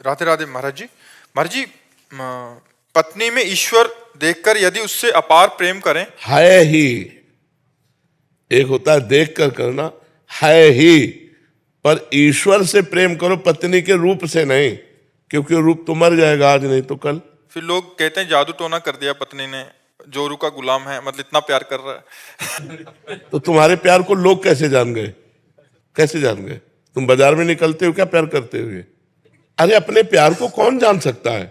राधे राधे महाराज जी। महाराज जी, पत्नी में ईश्वर देखकर यदि उससे अपार प्रेम करें। है ही, एक होता है देख कर करना, है ही, पर ईश्वर से प्रेम करो, पत्नी के रूप से नहीं, क्योंकि रूप तो मर जाएगा आज नहीं तो कल। फिर लोग कहते हैं जादू टोना कर दिया पत्नी ने, जोरू का गुलाम है, मतलब इतना प्यार कर रहा है। तो तुम्हारे प्यार को लोग कैसे जान गए? कैसे जान गए? तुम बाजार में निकलते हो क्या प्यार करते हुए? अरे अपने प्यार को कौन जान सकता है?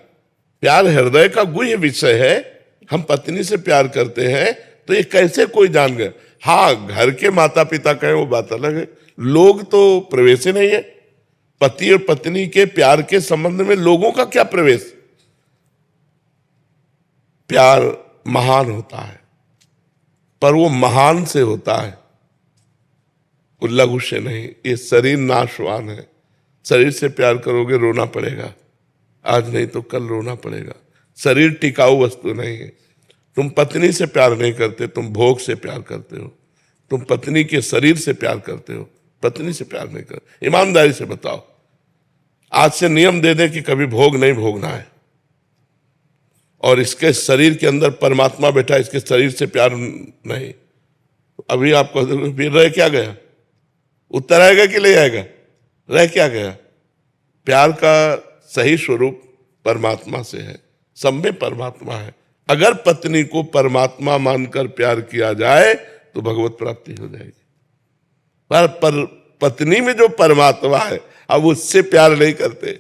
प्यार हृदय का गुह्य विषय है। हम पत्नी से प्यार करते हैं तो ये कैसे कोई जान गए? हाँ, घर के माता पिता कहें वो बात अलग है, लोग तो प्रवेश ही नहीं है। पति और पत्नी के प्यार के संबंध में लोगों का क्या प्रवेश? प्यार महान होता है, पर वो महान से होता है, वो लघु से नहीं। ये शरीर नाशवान है, शरीर से प्यार करोगे रोना पड़ेगा, आज नहीं तो कल रोना पड़ेगा। शरीर टिकाऊ वस्तु नहीं है। तुम पत्नी से प्यार नहीं करते, तुम भोग से प्यार करते हो। तुम पत्नी के शरीर से प्यार करते हो, पत्नी से प्यार नहीं करते। ईमानदारी से बताओ, आज से नियम दे दे कि कभी भोग नहीं भोगना है, और इसके शरीर के अंदर परमात्मा बैठा, इसके शरीर से प्यार नहीं, अभी आपको फिर रह क्या गया? उत्तर आएगा कि ले आएगा? रह क्या गया? प्यार का सही स्वरूप परमात्मा से है, सब में परमात्मा है। अगर पत्नी को परमात्मा मानकर प्यार किया जाए तो भगवत प्राप्ति हो जाएगी। पर पत्नी में जो परमात्मा है, अब उससे प्यार नहीं करते,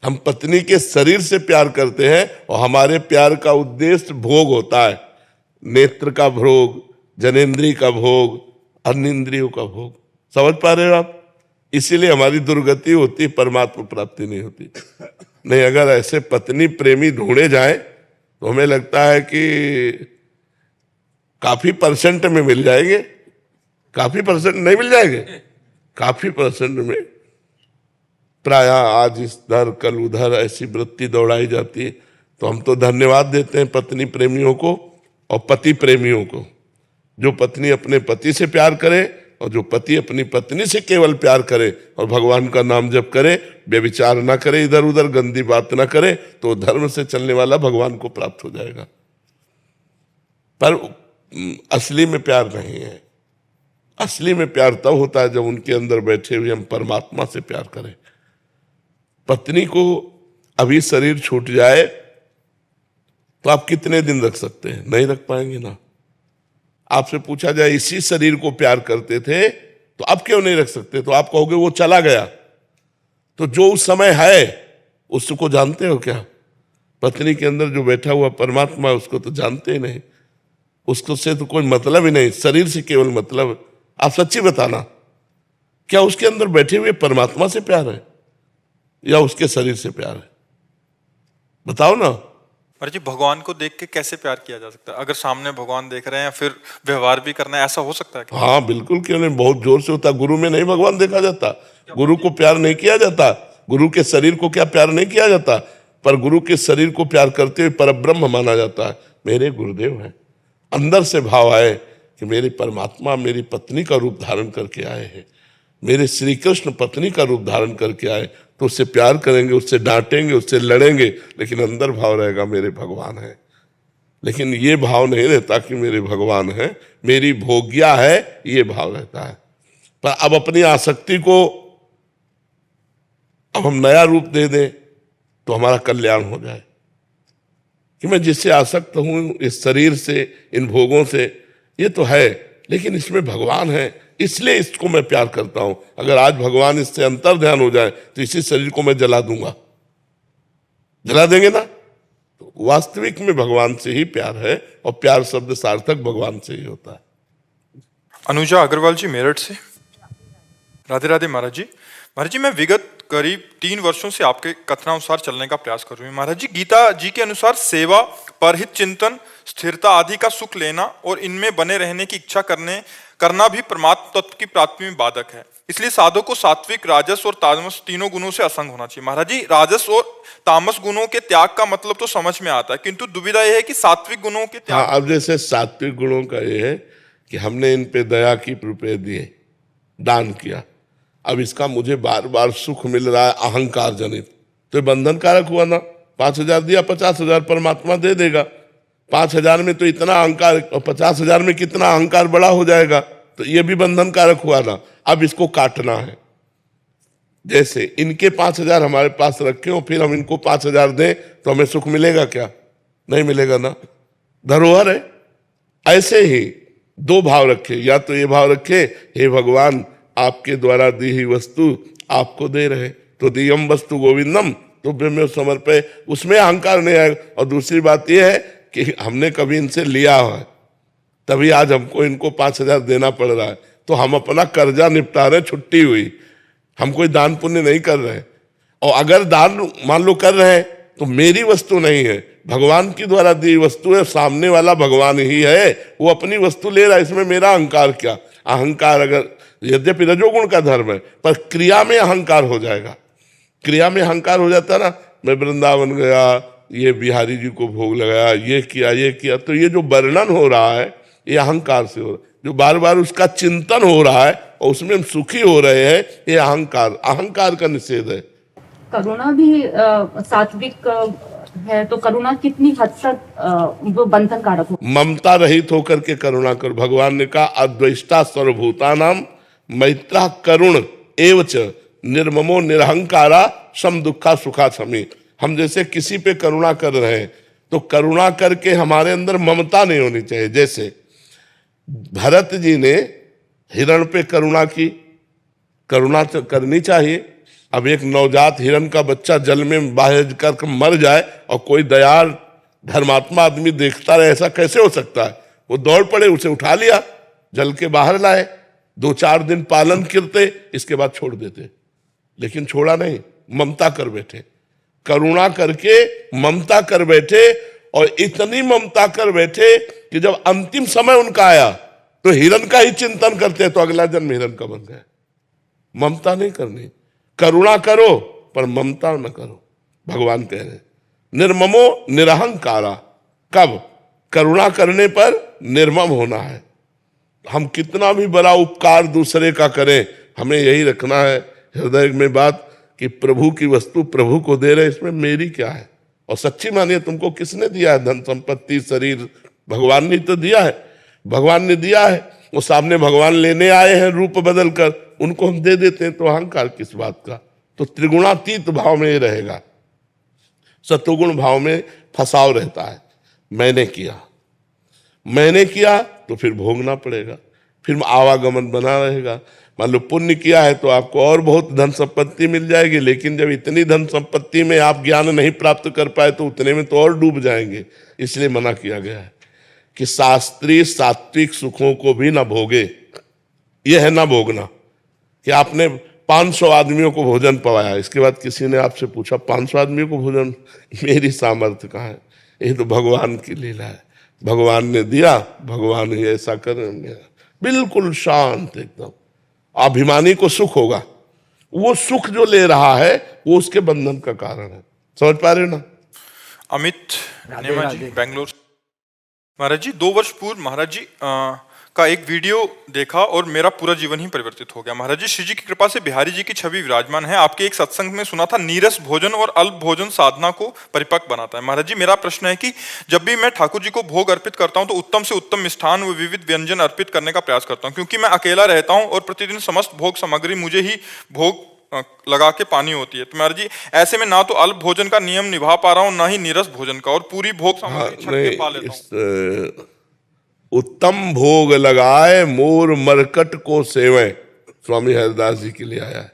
हम पत्नी के शरीर से प्यार करते हैं, और हमारे प्यार का उद्देश्य भोग होता है। नेत्र का भोग, जनेन्द्रिय का भोग, अन्य इंद्रियों का भोग। समझ पा रहे हो आप? इसीलिए हमारी दुर्गति होती, परमात्मा प्राप्ति नहीं होती। नहीं, अगर ऐसे पत्नी प्रेमी ढूंढे जाए तो हमें लगता है कि काफी परसेंट में मिल जाएंगे। काफी परसेंट नहीं मिल जाएंगे, काफी परसेंट में। प्राय आज इस दर कल उधर ऐसी वृत्ति दौड़ाई जाती है। तो हम तो धन्यवाद देते हैं पत्नी प्रेमियों को और पति प्रेमियों को। जो पत्नी अपने पति से प्यार करे और जो पति अपनी पत्नी से केवल प्यार करे और भगवान का नाम जप करे, व्यभिचार ना करे, इधर उधर गंदी बात ना करे, तो धर्म से चलने वाला भगवान को प्राप्त हो जाएगा। पर असली में प्यार नहीं है। असली में प्यार तब होता है जब उनके अंदर बैठे हुए हम परमात्मा से प्यार करें। पत्नी को अभी शरीर छूट जाए तो आप कितने दिन रख सकते हैं? नहीं रख पाएंगे ना। आपसे पूछा जाए इसी शरीर को प्यार करते थे तो अब क्यों नहीं रख सकते, तो आप कहोगे वो चला गया। तो जो उस समय है उसको जानते हो क्या? पत्नी के अंदर जो बैठा हुआ परमात्मा है उसको तो जानते ही नहीं। उसको से तो कोई मतलब ही नहीं, शरीर से केवल मतलब। आप सच्ची बताना, क्या उसके अंदर बैठे हुए परमात्मा से प्यार है या उसके शरीर से प्यार है? बताओ ना। अरे जी, भगवान को देख के कैसे प्यार किया जा सकता है? अगर सामने भगवान देख रहे हैं, फिर व्यवहार भी करना है, ऐसा हो सकता है क्या? हाँ बिल्कुल, क्यों नहीं, बहुत जोर से होता। गुरु में नहीं भगवान देखा जाता, गुरु को प्यार नहीं किया जाता, गुरु के शरीर को क्या प्यार नहीं किया जाता? पर गुरु के शरीर को प्यार करते हुए परब्रह्म माना जाता है। मेरे गुरुदेव हैं, अंदर से भाव आए कि मेरे परमात्मा मेरी पत्नी का रूप धारण करके आए हैं, मेरे श्री कृष्ण पत्नी का रूप धारण करके आए, तो उससे प्यार करेंगे, उससे डांटेंगे, उससे लड़ेंगे, लेकिन अंदर भाव रहेगा मेरे भगवान है। लेकिन ये भाव नहीं रहता कि मेरे भगवान है, मेरी भोग्या है, ये भाव रहता है। पर अब अपनी आसक्ति को अब हम नया रूप दे दें तो हमारा कल्याण हो जाए कि मैं जिससे आसक्त हूं, इस शरीर से, इन भोगों से, ये तो है, लेकिन इसमें भगवान है, इसलिए इसको मैं प्यार करता हूं। अगर आज भगवान इससे अंतर ध्यान हो जाए तो इसी शरीर को मैं जला दूंगा। जला देंगे ना? तो वास्तविक में भगवान से ही प्यार है, और प्यार शब्द सार्थक भगवान से ही होता है। अनुजा अग्रवाल जी, मेरठ से। राधे राधे महाराज जी। महाराज जी, मैं विगत करीब 3 वर्षों से आपके कथनानुसार चलने का प्रयास कर रही हूँ। महाराज जी, गीता जी के अनुसार सेवा, परहित चिंतन, स्थिरता आदि का सुख लेना और इनमें बने रहने की इच्छा करना भी परमात्म तत्व की प्राप्ति में बाधक है। इसलिए साधक को सात्विक, राजस और तामस तीनों गुणों से असंग होना चाहिए। महाराज जी, राजस और तामस गुणों के त्याग का मतलब तो समझ में आता है, किंतु दुविधा यह है कि सात्विक गुणों के त्याग। अब जैसे सात्विक गुणों का ये है कि हमने इन पे दया की, रुपए दिए, दान किया, अब इसका मुझे बार बार सुख मिल रहा है अहंकार जनित, तो ये बंधन कारक हुआ ना। 5,000 दिया, 50,000 परमात्मा दे देगा। 5,000 में तो इतना अहंकार, और 50,000 में कितना अहंकार बड़ा हो जाएगा, तो ये भी बंधन कारक हुआ ना। अब इसको काटना है। जैसे इनके 5,000 हमारे पास रखे हो, फिर हम इनको 5,000 दें तो हमें सुख मिलेगा क्या? नहीं मिलेगा ना, धरोहर है। ऐसे ही दो भाव रखे, या तो ये भाव रखे, हे भगवान आपके द्वारा दी हुई वस्तु आपको दे रहे, तो दियम वस्तु गोविंदम तो में समर्पय, उसमें अहंकार नहीं आएगा। और दूसरी बात यह है कि हमने कभी इनसे लिया है, तभी आज हमको इनको 5,000 देना पड़ रहा है। तो हम अपना कर्जा निपटा रहे, छुट्टी हुई, हम कोई दान पुण्य नहीं कर रहे हैं। और अगर दान मान लो कर रहे हैं तो मेरी वस्तु नहीं है, भगवान की द्वारा दी वस्तु है, सामने वाला भगवान ही है, वो अपनी वस्तु ले रहा है, इसमें मेरा अहंकार क्या? अहंकार अगर यद्यपि रजोगुण का धर्म है, पर क्रिया में अहंकार हो जाएगा। क्रिया में अहंकार हो जाता ना, मैं वृंदावन गया, ये बिहारी जी को भोग लगाया, ये किया, तो ये जो वर्णन हो रहा है ये अहंकार से हो रहा है। जो बार बार उसका चिंतन हो रहा है और उसमें हम सुखी हो रहे हैं, ये अहंकार का निषेध है। करुणा भी सात्विक है, तो करुणा कितनी हद तक वो बंधन कारक हो? ममता रहित होकर के करुणा करो। भगवान ने कहा अद्वैष्टा सर्वभूतानाम मैत्रा करुण एवच निर्ममो निरहंकारा सम दुखा सुखा समी। हम जैसे किसी पे करुणा कर रहे हैं तो करुणा करके हमारे अंदर ममता नहीं होनी चाहिए। जैसे भरत जी ने हिरण पे करुणा की, करुणा तो करनी चाहिए। अब एक नवजात हिरण का बच्चा जल में बह कर मर जाए और कोई दयाल धर्मात्मा आदमी देखता रहे, ऐसा कैसे हो सकता है? वो दौड़ पड़े, उसे उठा लिया, जल के बाहर लाए, 2-4 दिन पालन करते, इसके बाद छोड़ देते। लेकिन छोड़ा नहीं, ममता कर बैठे, करुणा करके ममता कर बैठे। और इतनी ममता कर बैठे कि जब अंतिम समय उनका आया तो हिरण का ही चिंतन करते, तो अगला जन्म हिरण का बन गए। ममता नहीं करनी, करुणा करो पर ममता न करो। भगवान कह रहे निर्ममो निरहंकारा। कब? करुणा करने पर निर्मम होना है। हम कितना भी बड़ा उपकार दूसरे का करें, हमें यही रखना है हृदय में बात कि प्रभु की वस्तु प्रभु को दे रहे, इसमें मेरी क्या है? और सच्ची मानिए, तुमको किसने दिया है? धन संपत्ति शरीर भगवान ने तो दिया है। भगवान ने दिया है, वो सामने भगवान लेने आए हैं रूप बदल कर, उनको हम दे देते हैं, तो अहंकार किस बात का? तो त्रिगुणातीत भाव में रहेगा, सतोगुण भाव में फंसाव रहता है। मैंने किया तो फिर भोगना पड़ेगा, फिर आवागमन बना रहेगा। मान लो पुण्य किया है तो आपको और बहुत धन संपत्ति मिल जाएगी, लेकिन जब इतनी धन संपत्ति में आप ज्ञान नहीं प्राप्त कर पाए तो उतने में तो और डूब जाएंगे। इसलिए मना किया गया है कि शास्त्रीय सात्विक सुखों को भी ना भोगे। यह है ना भोगना कि आपने 500 आदमियों को भोजन पवाया, इसके बाद किसी ने आपसे पूछा 500 आदमियों को भोजन, मेरी सामर्थ्य कहाँ है? ये तो भगवान की लीला है, भगवान ने दिया, भगवान ही ऐसा कर। बिल्कुल शांत एकदम। अभिमानी को सुख होगा, वो सुख जो ले रहा है वो उसके बंधन का कारण है। समझ पा रहे हो ना? अमित नेमा जी, बेंगलोर। महाराज जी, 2 वर्ष पूर्व महाराज जी का एक वीडियो देखा और मेरा पूरा जीवन ही परिवर्तित हो गया। महाराज जी, श्री जी की कृपा से बिहारी जी की छवि विराजमान है। आपके एक सत्संग में सुना था नीरस भोजन और अल्प भोजन साधना को परिपक्व बनाता है। महाराज जी, मेरा प्रश्न है कि जब भी मैं ठाकुर जी को भोग अर्पित करता हूं तो उत्तम से उत्तम मिष्ठान व विविध व्यंजन अर्पित करने का प्रयास करता हूं, क्योंकि मैं अकेला रहता हूं और प्रतिदिन समस्त भोग सामग्री मुझे ही भोग लगा के पानी होती है। तो महाराज जी, ऐसे में ना तो अल्प भोजन का नियम निभा पा रहा हूँ, ना ही नीरस भोजन का, और पूरी भोग सामग्री छक के पा लेता हूं। उत्तम भोग लगाए मोर मरकट को सेवे, स्वामी हरिदास जी के लिए आया है।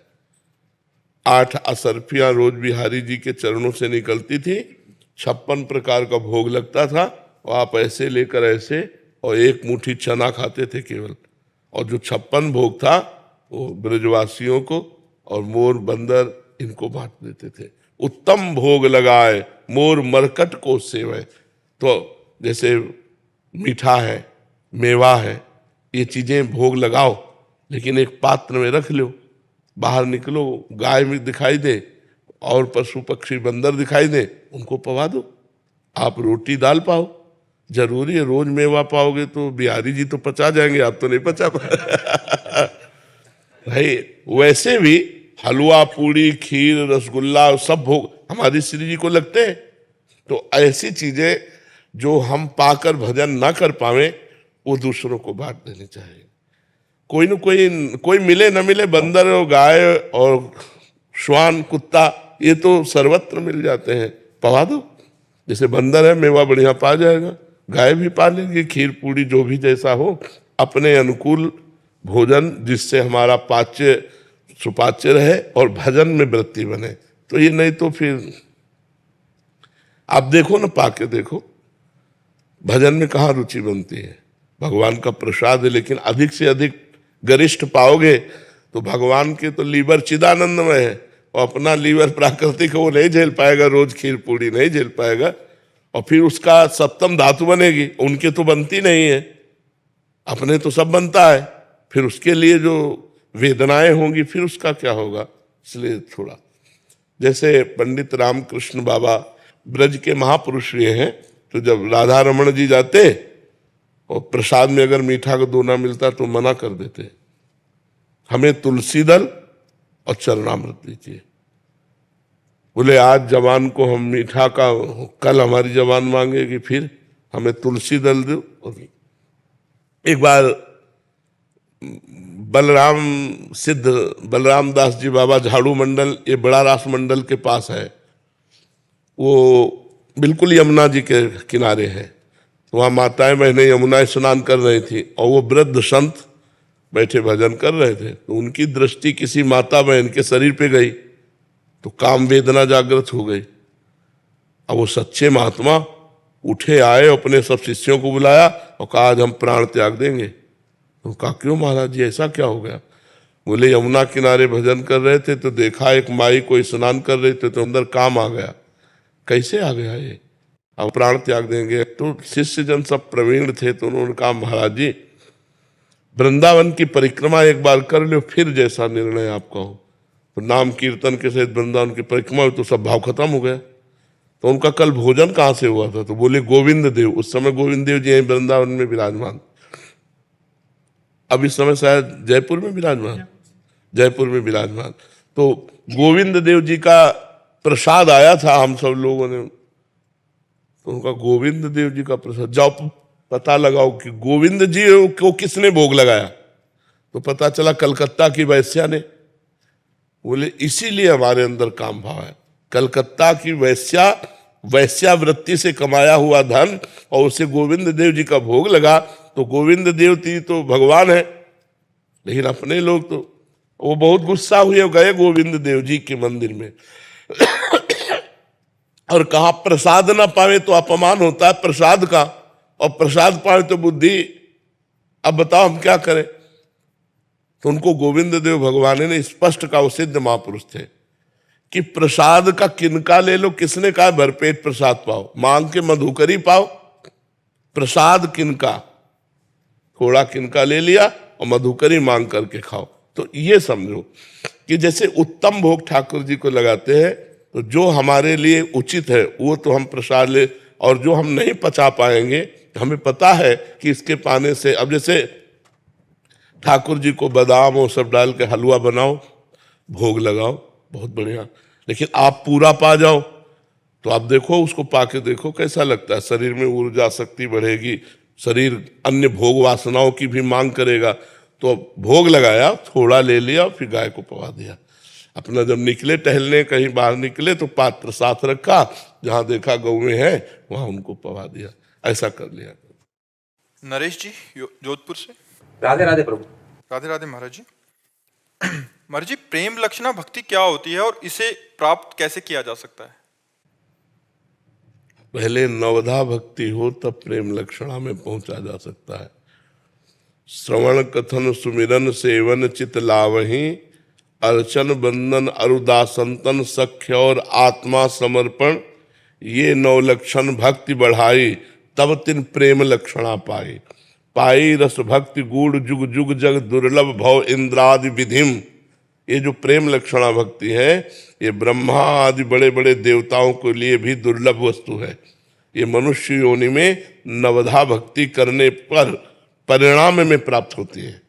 8 असरफियां रोज बिहारी जी के चरणों से निकलती थी, 56 प्रकार का भोग लगता था, और आप ऐसे लेकर ऐसे, और 1 मुट्ठी चना खाते थे केवल। और जो 56 भोग था वो ब्रजवासियों को और मोर बंदर इनको बांट देते थे। उत्तम भोग लगाए मोर मरकट को सेवे। तो जैसे मीठा है, मेवा है, ये चीजें भोग लगाओ, लेकिन एक पात्र में रख लो, बाहर निकलो, गाय में दिखाई दे और पशु पक्षी बंदर दिखाई दे, उनको पवा दो। आप रोटी दाल पाओ, जरूरी है रोज मेवा पाओगे तो बिहारी जी तो पचा जाएंगे, आप तो नहीं पचा पाए। भाई वैसे भी हलवा पूड़ी खीर रसगुल्ला सब भोग, हमारी श्री जी को लगते हैं। तो ऐसी चीजें जो हम पाकर भजन ना कर पावे वो दूसरों को बांट देनी चाहिए। कोई न कोई मिले न मिले, बंदर और गाय और श्वान कुत्ता ये तो सर्वत्र मिल जाते हैं, पवा दो। जैसे बंदर है मेवा बढ़िया पा जाएगा, गाय भी पा लेंगे, खीर पूड़ी जो भी जैसा हो, अपने अनुकूल भोजन जिससे हमारा पाच्य सुपाच्य रहे और भजन में वृत्ति बने। तो ये नहीं तो फिर आप देखो ना, पाके देखो भजन में कहाँ रुचि बनती है। भगवान का प्रसाद है, लेकिन अधिक से अधिक गरिष्ठ पाओगे तो भगवान के तो लीवर चिदानंदमय है, और अपना लीवर प्राकृतिक वो नहीं झेल पाएगा, रोज खीर पूड़ी नहीं झेल पाएगा, और फिर उसका सप्तम धातु बनेगी, उनके तो बनती नहीं है, अपने तो सब बनता है, फिर उसके लिए जो वेदनाएं होंगी फिर उसका क्या होगा। इसलिए थोड़ा जैसे पंडित रामकृष्ण बाबा ब्रज के महापुरुष ये हैं, तो जब राधा रमण जी जाते और प्रसाद में अगर मीठा का दोना मिलता तो मना कर देते, हमें तुलसी दल और चरणामृत दीजिए। बोले आज जवान को हम मीठा का, कल हमारी जवान मांगेगी, फिर हमें तुलसी दल दो। एक बार बलराम दास जी बाबा झाड़ू मंडल, ये बड़ा रास मंडल के पास है, वो बिल्कुल यमुना जी के किनारे है। तो वहाँ माताएं बहनें यमुना स्नान कर रही थी और वो वृद्ध संत बैठे भजन कर रहे थे। तो उनकी दृष्टि किसी माता बहन के शरीर पे गई, तो काम वेदना जागृत हो गई। अब वो सच्चे महात्मा उठे, आए, अपने सब शिष्यों को बुलाया और कहा आज हम प्राण त्याग देंगे। तो कहा क्यों महाराज जी, ऐसा क्या हो गया? बोले यमुना किनारे भजन कर रहे थे तो देखा एक माई को स्नान कर रहे थे, तो अंदर काम आ गया। कैसे आ गया ये? अब प्राण त्याग देंगे। तो शिष्य जन सब प्रवीण थे, तो उन्होंने कहा महाराज जी वृंदावन की परिक्रमा एक बार कर लो, फिर जैसा निर्णय आपका हो। तो नाम कीर्तन के सहित वृंदावन की परिक्रमा हुई तो सब भाव खत्म हो गया। तो उनका कल भोजन कहाँ से हुआ था? तो बोले गोविंद देव, उस समय गोविंद देव जी वृंदावन में विराजमान, अब इस समय शायद जयपुर में विराजमान, जयपुर में विराजमान। तो गोविंद देव जी का प्रसाद आया था, हम सब लोगों ने, तो उनका गोविंद देव जी का प्रसाद, जाओ पता लगाओ कि गोविंद जी को किसने भोग लगाया। तो पता चला कलकत्ता की वैश्या ने। बोले इसीलिए हमारे अंदर काम भाव है। कलकत्ता की वैश्यावृत्ति से कमाया हुआ धन और उसे गोविंद देव जी का भोग लगा, तो गोविंद देव जी तो भगवान है, लेकिन अपने लोग तो, वो बहुत गुस्सा हुए, गए गोविंद देव जी के मंदिर में और कहा प्रसाद ना पावे तो अपमान होता है प्रसाद का, और प्रसाद पावे तो बुद्धि, अब बताओ हम क्या करें। तो उनको गोविंद देव भगवान ने स्पष्ट कहा, वो सिद्ध महापुरुष थे, कि प्रसाद का किनका ले लो, किसने कहा भरपेट प्रसाद पाओ, मांग के मधुकरी पाओ, प्रसाद किनका, थोड़ा किनका ले लिया और मधुकरी मांग करके खाओ। तो ये समझो कि जैसे उत्तम भोग ठाकुर जी को लगाते हैं, तो जो हमारे लिए उचित है वो तो हम प्रसाद ले, और जो हम नहीं पचा पाएंगे, हमें पता है कि इसके पाने से, अब जैसे ठाकुर जी को बादाम और सब डाल के हलवा बनाओ, भोग लगाओ, बहुत बढ़िया, लेकिन आप पूरा पा जाओ तो आप देखो, उसको पाके देखो कैसा लगता है। शरीर में ऊर्जा शक्ति बढ़ेगी, शरीर अन्य भोग वासनाओं की भी मांग करेगा। तो भोग लगाया, थोड़ा ले लिया, फिर गाय को पवा दिया। अपना जब निकले टहलने, कहीं बाहर निकले तो पात्र साथ रखा, जहां देखा गौएं हैं वहां उनको पवा दिया, ऐसा कर लिया। नरेश जी जोधपुर से। राधे राधे प्रभु। राधे राधे महाराज जी। महाराज जी, प्रेम लक्षणा भक्ति क्या होती है और इसे प्राप्त कैसे किया जा सकता है? पहले नवधा भक्ति हो तब प्रेम लक्षणा में पहुंचा जा सकता है। श्रवण कथन सुमिरन सेवन चित लावही, अर्चन बंदन अरुदासंतन सख्य और आत्मा समर्पण, ये नौ लक्षण भक्ति बढ़ाई, तब तिन प्रेम लक्षणा पाई। पाई रस भक्ति गूढ़ जुग जुग जग दुर्लभ भव इंद्रादि विधिम। ये जो प्रेम लक्षणा भक्ति है, ये ब्रह्मा आदि बड़े बड़े देवताओं के लिए भी दुर्लभ वस्तु है। ये मनुष्य योनि में नवधा भक्ति करने पर परिणाम में प्राप्त होती है।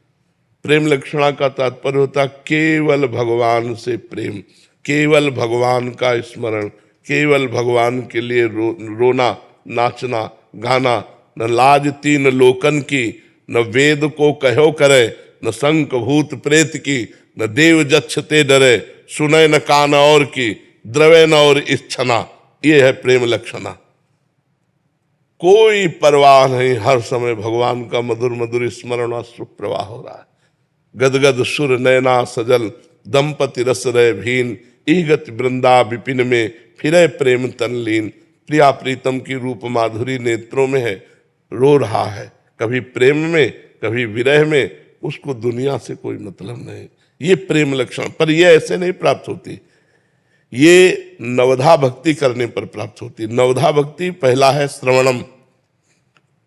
प्रेम लक्षणा का तात्पर्य होता केवल भगवान से प्रेम, केवल भगवान का स्मरण, केवल भगवान के लिए रोना नाचना गाना, न लाज तीन लोकन की, न वेद को कहो करे, न शंख भूत प्रेत की, न देव जक्ष ते डरे, सुने न कान और की, द्रवे न और इच्छना। ये है प्रेम लक्षणा। कोई परवाह नहीं, हर समय भगवान का मधुर मधुर स्मरण और सुख प्रवाह हो रहा है। गदगद सुर नैना सजल, दंपति रस रहे भीन, ईगत वृंदा विपिन में, फिरे प्रेम तनलीन। प्रिया प्रीतम की रूप माधुरी नेत्रों में है, रो रहा है, कभी प्रेम में कभी विरह में, उसको दुनिया से कोई मतलब नहीं। ये प्रेम लक्षण, पर ये ऐसे नहीं प्राप्त होती, ये नवधा भक्ति करने पर प्राप्त होती। नवधा भक्ति पहला है श्रवणम,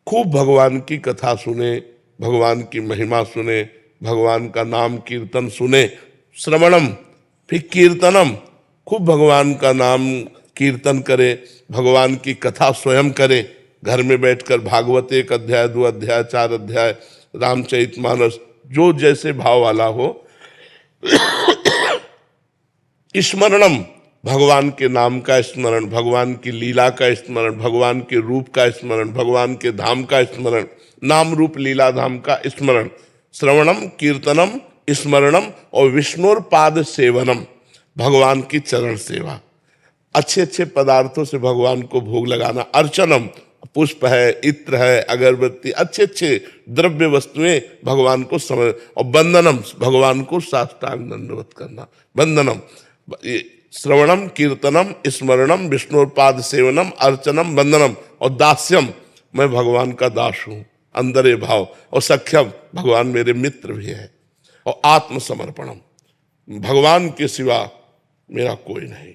खूब भगवान की कथा सुने, भगवान की महिमा सुने, भगवान का नाम कीर्तन सुने, श्रवणम। फिर कीर्तनम, खूब भगवान का नाम कीर्तन करे, भगवान की कथा स्वयं करे, घर में बैठकर भागवत 1 अध्याय 2 अध्याय 4 अध्याय, रामचरितमानस, जो जैसे भाव वाला हो। स्मरणम, भगवान के नाम का स्मरण, भगवान की लीला का स्मरण, भगवान के रूप का स्मरण, भगवान के धाम का स्मरण, नाम रूप लीला धाम का स्मरण। श्रवणम, कीर्तनम, स्मरणम और विष्णुर पाद सेवनम, भगवान की चरण सेवा, अच्छे अच्छे पदार्थों से भगवान को भोग लगाना। अर्चनम, पुष्प है, इत्र है, अगरबत्ती, अच्छे अच्छे द्रव्य वस्तुएं भगवान को समझ। और वंदनम, भगवान को साष्टांग दंडवत करना, वंदनम। श्रवणम, कीर्तनम, स्मरणम, विष्णुपाद सेवनम, अर्चनम, वंदनम और दास्यम, मैं भगवान का दास हूं, अंदर ये भाव। और सख्यम, भगवान मेरे मित्र भी है। और आत्मसमर्पणम, भगवान के सिवा मेरा कोई नहीं।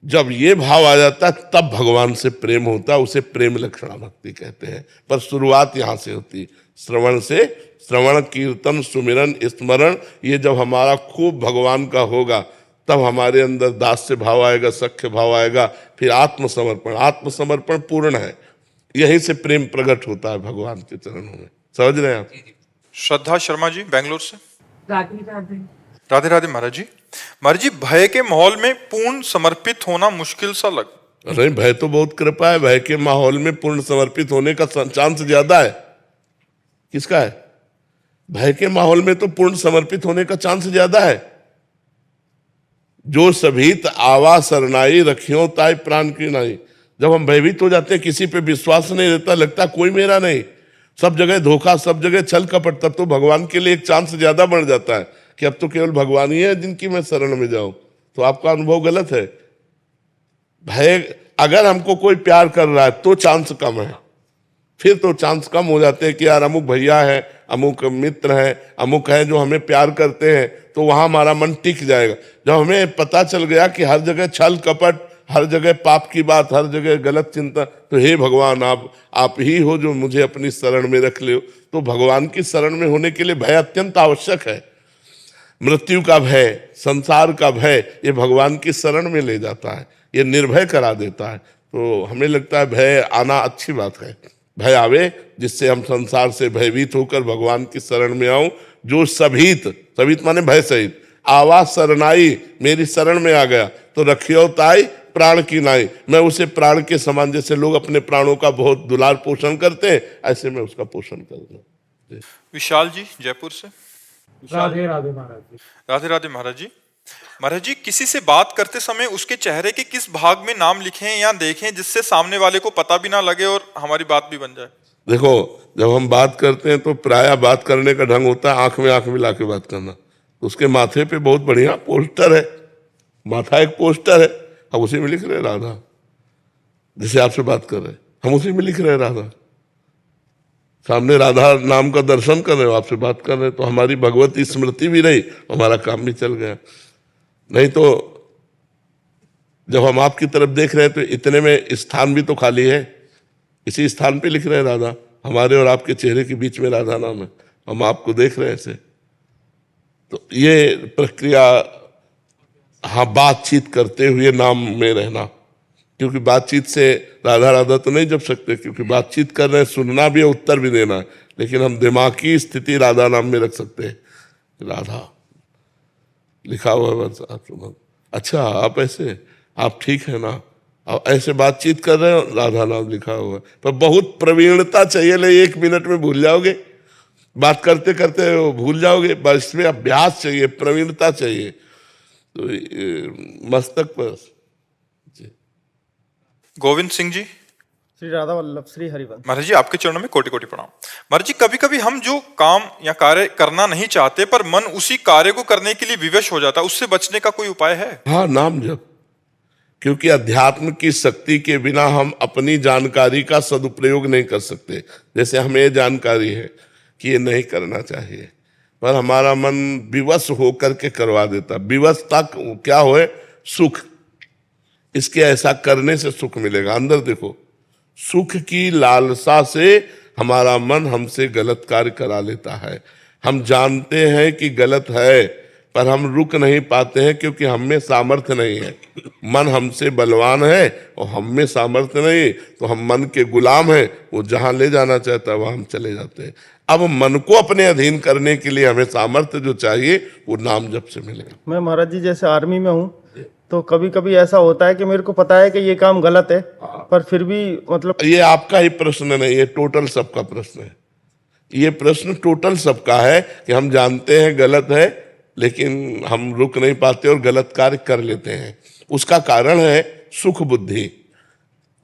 जब ये भाव आ जाता है तब भगवान से प्रेम होता है, उसे प्रेम लक्षणा भक्ति कहते हैं। पर शुरुआत यहां से होती, श्रवण से। श्रवण, कीर्तन, सुमिरन, स्मरण, ये जब हमारा खूब भगवान का होगा तब हमारे अंदर दास्य भाव आएगा, सख्य भाव आएगा। फिर आत्मसमर्पण, आत्मसमर्पण पूर्ण है, यहीं से प्रेम प्रकट होता है भगवान के चरणों में। समझ रहे हैं आप? श्रद्धा शर्मा जी बेंगलोर से। राधे राधे। राधे राधे महाराज जी। महाराज जी, भय के माहौल में पूर्ण समर्पित होना मुश्किल सा लग। नहीं, भय तो बहुत कृपा है। भय के माहौल में पूर्ण समर्पित होने का चांस ज्यादा है। किसका है? भय के माहौल में तो पूर्ण समर्पित होने का चांस ज्यादा है। जो सभीत आवा सरनाई, रखियो ताई प्राण की नाई। जब हम भयभीत हो जाते हैं, किसी पे विश्वास नहीं रहता, लगता कोई मेरा नहीं, सब जगह धोखा, सब जगह छल कपट, तब तो भगवान के लिए एक चांस ज्यादा बढ़ जाता है कि अब तो केवल भगवान ही है जिनकी मैं शरण में जाऊं। तो आपका अनुभव गलत है। भय, अगर हमको कोई प्यार कर रहा है तो चांस कम है, फिर तो चांस कम हो जाते हैं कि यार अमुक भैया है, अमुक मित्र है, अमुक है जो हमें प्यार करते हैं, तो वहां हमारा मन टिक जाएगा। जब हमें पता चल गया कि हर जगह छल कपट, हर जगह पाप की बात, हर जगह गलत चिंता, तो हे भगवान आप ही हो जो मुझे अपनी शरण में रख ले। तो भगवान की शरण में होने के लिए भय अत्यंत आवश्यक है। मृत्यु का भय, संसार का भय, ये भगवान की शरण में ले जाता है, ये निर्भय करा देता है। तो हमें लगता है भय आना अच्छी बात है। भय आवे जिससे हम संसार से भयभीत होकर भगवान की शरण में आऊं। जो सभीत, सभीत माने भय सहित, आवाज शरणाई, मेरी शरण में आ गया, तो रखियो ताई प्राण की नाई, मैं उसे प्राण के समान, जैसे लोग अपने प्राणों का बहुत दुलार पोषण करते हैं, ऐसे मैं उसका पोषण करूंगा। विशाल जी जयपुर से। राधे राधे महाराज जी। राधे राधे महाराज जी। महाराज जी, किसी से बात करते समय उसके चेहरे के किस भाग में नाम लिखें या देखें जिससे सामने वाले को पता भी ना लगे और हमारी बात भी बन जाए? देखो, जब हम बात करते हैं तो प्रायः बात करने का ढंग होता है आंख में लाके बात करना। उसके माथे पे बहुत बढ़िया पोस्टर है, माथा एक पोस्टर है, हम उसी में लिख रहे हैं राधा। जैसे आपसे बात कर रहे हैं, हम उसी में लिख रहे हैं राधा। सामने राधा नाम का दर्शन कर रहे हो, आपसे बात कर रहे हैं, तो हमारी भगवती स्मृति भी रही, हमारा काम भी चल गया। नहीं तो जब हम आपकी तरफ देख रहे हैं तो इतने में स्थान भी तो खाली है, इसी स्थान पे लिख रहे हैं राधा। हमारे और आपके चेहरे के बीच में राधा नाम है, हम आपको देख रहे हैं ऐसे। तो ये प्रक्रिया, हाँ, बातचीत करते हुए नाम में रहना, क्योंकि बातचीत से राधा राधा तो नहीं जप सकते, क्योंकि बातचीत कर रहे हैं, सुनना भी है, उत्तर भी देना है, लेकिन हम दिमाग की स्थिति राधा नाम में रख सकते हैं। राधा लिखा हुआ है बस, आप सुनो। अच्छा, आप ऐसे आप ठीक है ना, और ऐसे बातचीत कर रहे हो, राधा नाम लिखा हुआ है। पर बहुत प्रवीणता चाहिए, ले 1 मिनट में भूल जाओगे, बात करते करते वो भूल जाओगे, बस इसमें अभ्यास चाहिए, प्रवीणता चाहिए। तो मस्तक पर गोविंद सिंह जी। श्री राधा वल्लभ श्री हरिवंश। महाराज जी आपके चरणों में कोटि कोटि प्रणाम। महाराज जी कभी कभी हम जो काम या कार्य करना नहीं चाहते पर मन उसी कार्य को करने के लिए विवश हो जाता है, उससे बचने का कोई उपाय है? हाँ, नाम जप। क्योंकि अध्यात्म की शक्ति के बिना हम अपनी जानकारी का सदुपयोग नहीं कर सकते। जैसे हमें ये जानकारी है कि ये नहीं करना चाहिए, पर हमारा मन विवश होकर के करवा देता। विवशता क्या होए? सुख। इसके ऐसा करने से सुख मिलेगा। अंदर देखो, सुख की लालसा से हमारा मन हमसे गलत कार्य करा लेता है। हम जानते हैं कि गलत है, पर हम रुक नहीं पाते हैं क्योंकि हम में सामर्थ्य नहीं है। मन हमसे बलवान है और हम में सामर्थ्य नहीं, तो हम मन के गुलाम हैं। वो जहां ले जाना चाहता है वहां हम चले जाते हैं। अब मन को अपने अधीन करने के लिए हमें सामर्थ्य जो चाहिए वो नाम जप से मिलेगा। मैं महाराज जी जैसे आर्मी में हूँ, तो कभी कभी ऐसा होता है कि मेरे को पता है कि ये काम गलत है, पर फिर भी मतलब ये आपका ही प्रश्न नहीं, ये टोटल सबका प्रश्न है। ये प्रश्न टोटल सबका है कि हम जानते हैं गलत है, लेकिन हम रुक नहीं पाते और गलत कार्य कर लेते हैं। उसका कारण है सुख बुद्धि।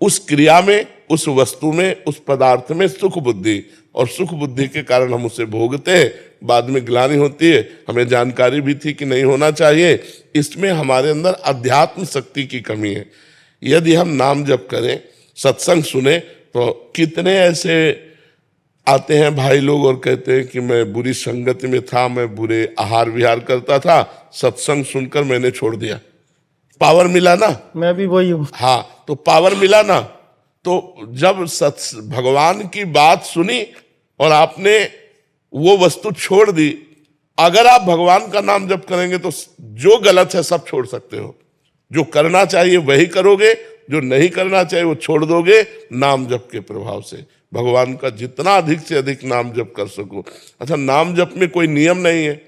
उस क्रिया में, उस वस्तु में, उस पदार्थ में सुख बुद्धि, और सुख बुद्धि के कारण हम उसे भोगते हैं। बाद में ग्लानि होती है। हमें जानकारी भी थी कि नहीं होना चाहिए। इसमें हमारे अंदर अध्यात्म शक्ति की कमी है। यदि हम नाम जप करें, सत्संग सुने, तो कितने ऐसे आते हैं भाई लोग और कहते हैं कि मैं बुरी संगति में था, मैं बुरे आहार विहार करता था, सत्संग सुनकर मैंने छोड़ दिया। पावर मिला ना? मैं भी वही हूँ। हाँ, तो पावर मिला ना। तो जब भगवान की बात सुनी और आपने वो वस्तु छोड़ दी, अगर आप भगवान का नाम जप करेंगे तो जो गलत है सब छोड़ सकते हो। जो करना चाहिए वही करोगे, जो नहीं करना चाहिए वो छोड़ दोगे नाम जप के प्रभाव से। भगवान का जितना अधिक से अधिक नाम जप कर सको। अच्छा, नाम जप में कोई नियम नहीं है,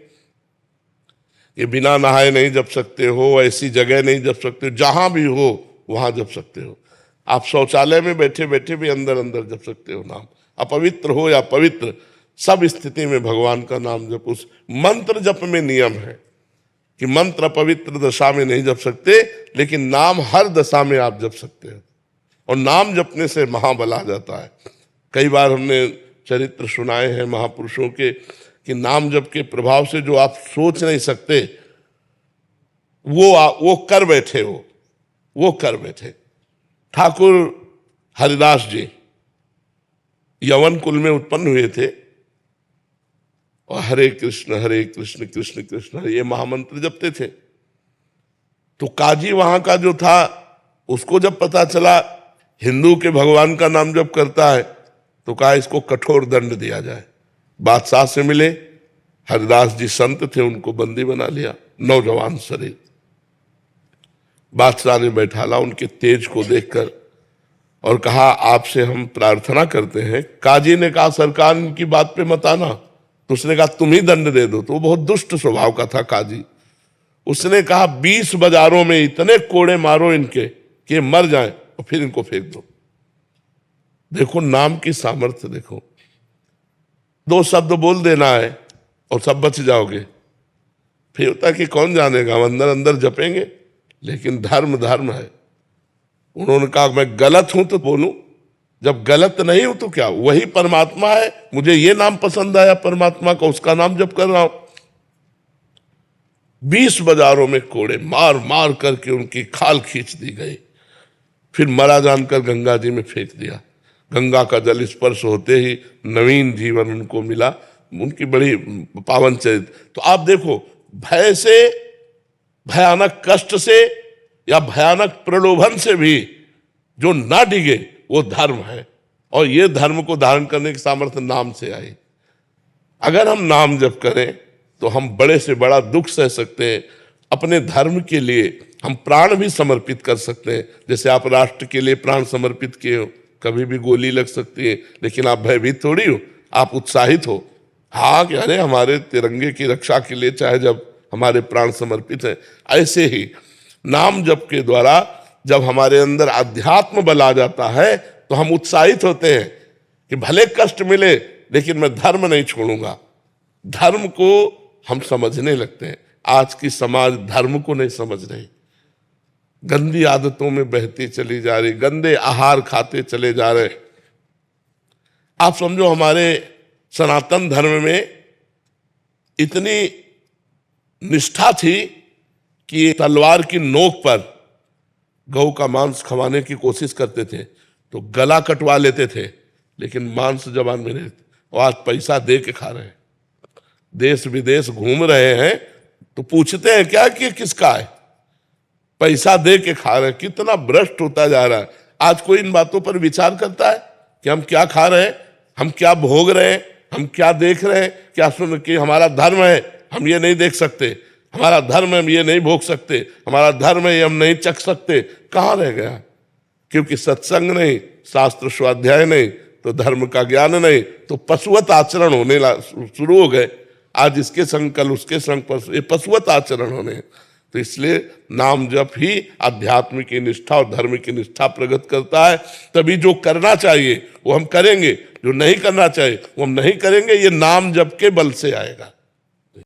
ये बिना नहाए नहीं जप सकते हो, ऐसी जगह नहीं जप सकते हो, जहां भी हो वहां जप सकते हो। आप शौचालय में बैठे बैठे भी अंदर अंदर जप सकते हो नाम। अपवित्र हो या पवित्र, सब स्थिति में भगवान का नाम जप। उस मंत्र जप में नियम है कि मंत्र अपवित्र दशा में नहीं जप सकते, लेकिन नाम हर दशा में आप जप सकते हो। और नाम जपने से महाबल आ जाता है। कई बार हमने चरित्र सुनाए हैं महापुरुषों के कि नाम जप के प्रभाव से जो आप सोच नहीं सकते वो कर बैठे हो, वो कर बैठे। ठाकुर हरिदास जी यवन कुल में उत्पन्न हुए थे और हरे कृष्ण कृष्ण कृष्ण हरे ये महामंत्र जपते थे। तो काजी वहां का जो था, उसको जब पता चला हिंदू के भगवान का नाम जप करता है, तो कहा इसको कठोर दंड दिया जाए। बादशाह से मिले, हरिदास जी संत थे, उनको बंदी बना लिया, नौजवान शरीर। बादशाह ने बैठाला उनके तेज को देखकर और कहा आपसे हम प्रार्थना करते हैं। काजी ने कहा सरकार इनकी बात पे मत आना। तो उसने कहा तुम ही दंड दे दो। तो वो बहुत दुष्ट स्वभाव का था काजी। उसने कहा 20 बाजारों में इतने कोड़े मारो इनके कि मर जाएं और फिर इनको फेंक दो। देखो नाम की सामर्थ्य देखो। 2 शब्द बोल देना है और सब बच जाओगे। फिर होता कि कौन जानेगा, हम अंदर अंदर जपेंगे, लेकिन धर्म धर्म है। उन्होंने कहा मैं गलत हूं तो बोलूं, जब गलत नहीं हूं तो क्या, वही परमात्मा है। मुझे ये नाम पसंद आया परमात्मा का, उसका नाम जप कर रहा हूं। 20 बाजारों में कोड़े मार मार करके उनकी खाल खींच दी गई। फिर मरा जानकर गंगा जी में फेंक दिया। गंगा का जल स्पर्श होते ही नवीन जीवन उनको मिला। उनकी बड़ी पावन चरित्र। तो आप देखो, भय से, भयानक कष्ट से या भयानक प्रलोभन से भी जो ना डिगे वो धर्म है। और ये धर्म को धारण करने की सामर्थ्य नाम से आई। अगर हम नाम जप करें तो हम बड़े से बड़ा दुख सह सकते हैं। अपने धर्म के लिए हम प्राण भी समर्पित कर सकते हैं। जैसे आप राष्ट्र के लिए प्राण समर्पित किए हो, कभी भी गोली लग सकती है, लेकिन आप भयभीत थोड़ी हो, आप उत्साहित हो। हाँ कि अरे हमारे तिरंगे की रक्षा के लिए चाहे जब हमारे प्राण समर्पित है। ऐसे ही नाम जप के द्वारा जब हमारे अंदर अध्यात्म बल आ जाता है तो हम उत्साहित होते हैं कि भले कष्ट मिले लेकिन मैं धर्म नहीं छोड़ूंगा। धर्म को हम समझने लगते हैं। आज की समाज धर्म को नहीं समझ रही, गंदी आदतों में बहती चली जा रही, गंदे आहार खाते चले जा रहे। आप समझो हमारे सनातन धर्म में इतनी निष्ठा थी कि तलवार की नोक पर गौ का मांस खवाने की कोशिश करते थे तो गला कटवा लेते थे, लेकिन मांस जबान में नहीं। और आज पैसा दे के खा रहे हैं, देश विदेश घूम रहे हैं तो पूछते हैं क्या कि किसका है, पैसा दे के खा रहे हैं। कितना भ्रष्ट होता जा रहा है। आज कोई इन बातों पर विचार करता है कि हम क्या खा रहे हैं, हम क्या भोग रहे हैं, हम क्या देख रहे हैं, क्या सुन कि हमारा धर्म है हम ये नहीं देख सकते, हमारा धर्म है हम ये नहीं भोग सकते, हमारा धर्म है ये हम नहीं चख सकते। कहाँ रह गया? क्योंकि सत्संग नहीं, शास्त्र स्वाध्याय नहीं, तो धर्म का ज्ञान नहीं, तो पशुवत आचरण होने शुरू हो गए। आज इसके संग कल उसके संग ये पशुवत आचरण होने। तो इसलिए नाम जप ही आध्यात्म की निष्ठा और धर्म की निष्ठा प्रकट करता है। तभी जो करना चाहिए वो हम करेंगे, जो नहीं करना चाहिए वो हम नहीं करेंगे। ये नाम जप के बल से आएगा।